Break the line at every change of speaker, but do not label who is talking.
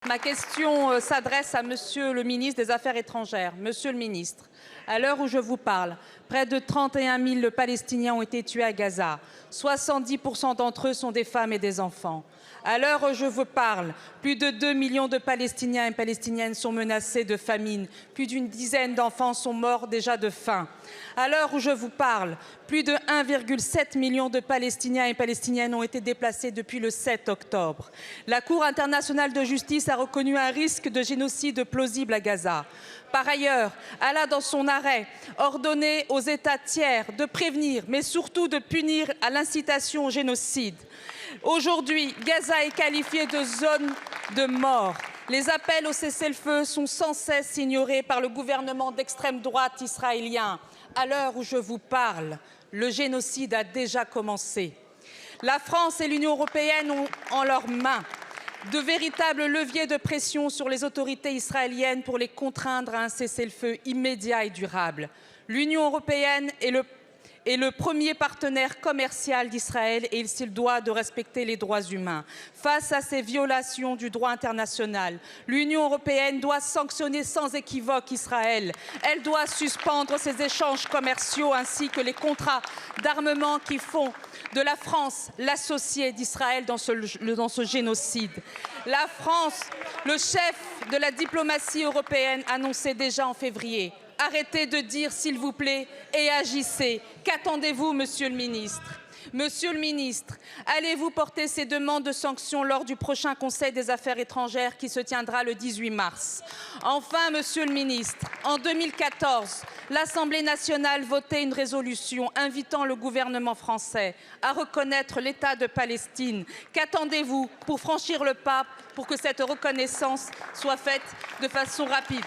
Ma question s'adresse à Monsieur le ministre des Affaires étrangères. Monsieur le ministre, à l'heure où je vous parle, près de 31 000 Palestiniens ont été tués à Gaza. 70% d'entre eux sont des femmes et des enfants. À l'heure où je vous parle, plus de 2 millions de Palestiniens et Palestiniennes sont menacés de famine. Plus d'une dizaine d'enfants sont morts déjà de faim. À l'heure où je vous parle, plus de 1,7 million de Palestiniens et Palestiniennes ont été déplacés depuis le 7 octobre. La Cour internationale de justice a reconnu un risque de génocide plausible à Gaza. Par ailleurs, elle a dans son arrêt ordonné aux États tiers de prévenir, mais surtout de punir à l'incitation au génocide. Aujourd'hui, Gaza est qualifiée de zone de mort. Les appels au cessez-le-feu sont sans cesse ignorés par le gouvernement d'extrême droite israélien. À l'heure où je vous parle, le génocide a déjà commencé. La France et l'Union européenne ont en leurs mains de véritables leviers de pression sur les autorités israéliennes pour les contraindre à un cessez-le-feu immédiat et durable. L'Union européenne est le premier partenaire commercial d'Israël et il se doit de respecter les droits humains. Face à ces violations du droit international, l'Union européenne doit sanctionner sans équivoque Israël. Elle doit suspendre ses échanges commerciaux ainsi que les contrats d'armement qui font de la France l'associée d'Israël dans ce génocide. La France, le chef de la diplomatie européenne, annonçait déjà en février: arrêtez de dire s'il vous plaît et agissez. Qu'attendez-vous, Monsieur le ministre? Monsieur le ministre, allez-vous porter ces demandes de sanctions lors du prochain Conseil des affaires étrangères qui se tiendra le 18 mars? Enfin, Monsieur le ministre, en 2014, l'Assemblée nationale votait une résolution invitant le gouvernement français à reconnaître l'État de Palestine. Qu'attendez-vous pour franchir le pas pour que cette reconnaissance soit faite de façon rapide?